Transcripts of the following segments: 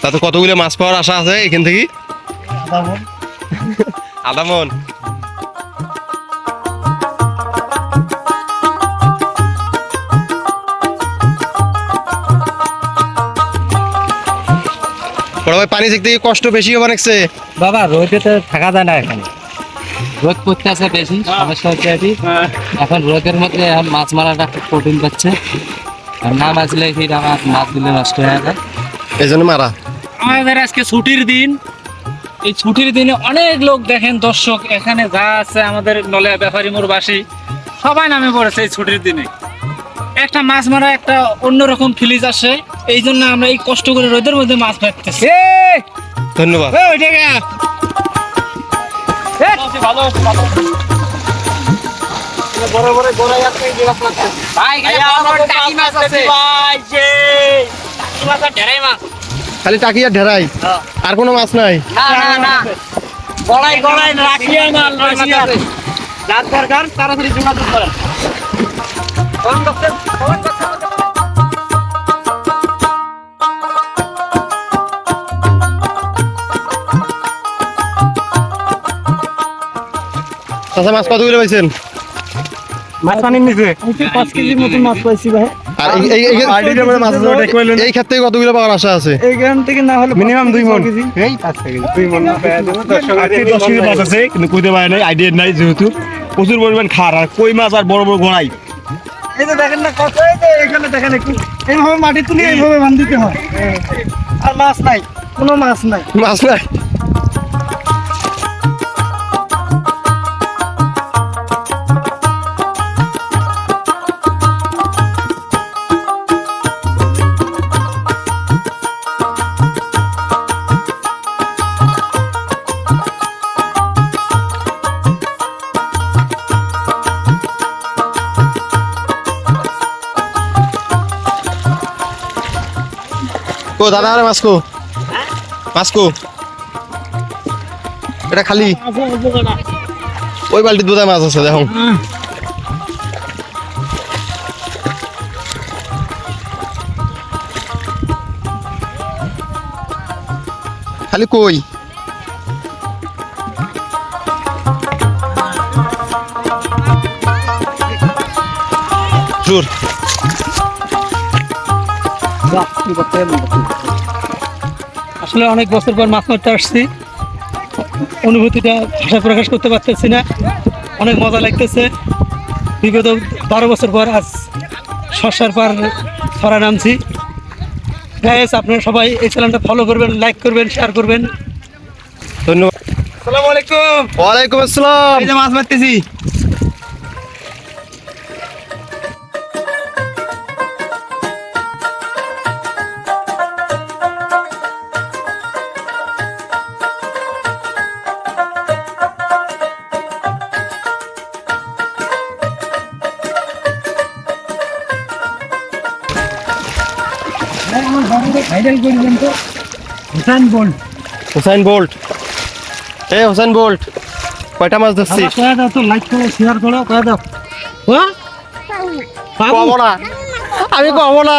তাতে কতগুলো মাছ পাওয়ার আশা আছে এখান থেকে? আধা মন। বড় ভাই পানি দেখতে কষ্ট বেশি হবে অনেকছে বাবা, রোদে তো থাকা যায় না এখানে, রোদ পড়তে আছে বেশি, সমস্যা হচ্ছে আর কি। এখন রোদের মধ্যে এখন মাছ মারাটা খুব কঠিন পাচ্ছে, আর না মাছলে আমার মাছগুলো নষ্ট হয়ে যায়, এই জন্য মারা। আমাদের আজকে ছুটির দিন, এই ছুটির দিনে অনেক লোক দেখেন, দর্শক এখানে যা আছে আমাদের নলে ব্যাপারী মোরবাসী সবাই নামে পড়েছে এই ছুটির দিনে। একটা মাছ মারা একটা অন্যরকম ফিলিজ আসে, এই জন্য আমরা এই কষ্ট করে রোদের মধ্যে মাছ মারতেছি। ধন্যবাদ। খালি টাকি আর ঢেরাই, আর কোনো মাছ নাই? তাড়াতাড়ি যোগাযোগ করেন। চাচা মাছ কতগুলো পাইছেন? মাছ পানির নিচে 5 কেজির মতো মাছ পাইছি ভাই। আর এই ক্ষেত্রে থেকে কতগুলো পাওয়ার আশা আছে? এইখান থেকে না হলে মিনিমাম 2 মণ, এই 5 কেজি 2 মণ না পাওয়া যাবে। 10 কেজি মাছ আছে কিন্তু কইতে পারে নাই, আইডিয়া নাই, যেহেতু প্রচুর পরিমাণ খার আর কই মাছ আর বড় বড় গোড়াই। এই যে দেখেন না কত, এই যে এখানে দেখেন একটু এইভাবে মাটি তুলে এইভাবে বাঁধ দিতে হয়, আর মাছ নাই, কোনো মাছ নাই, মাছ নাই। কো দাদা, আরে মাছ কো, মাছ কো, এটা খালি ওই বালতি দুধে মাছ আছে দেখো। খালি কই জোর। আসলে অনেক বছর পর মাছ মারতে আসছি, অনুভূতিটা ভাষা প্রকাশ করতে পারতেছি না, অনেক মজা লাগতেছে। বিগত 12 বছর পর আজ শস্যার পার ছড়া নামছি। গাইস, আপনারা সবাই এই চ্যানেলটা ফলো করবেন, লাইক করবেন, শেয়ার করবেন। ধন্যবাদ। আসসালামু আলাইকুম। ওয়ালাইকুম আসসালাম। এই যে মাছ মারতেছি। ভাইরাল করে দেন তো, হুসাইন বোল্ট। হুসাইন বোল্ট, এই হুসাইন বোল্ট কয়টা মাছ ধরছি? কয়ে দাও তো, লাইক করো, শেয়ার করো, কয়ে দাও। হ্যাঁ, কবো না, আমি কবো না।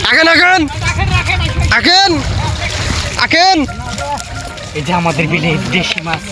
আকেন আকেন আকেন আকেন, এই যে আমাদের বিলে দেশি মাছ।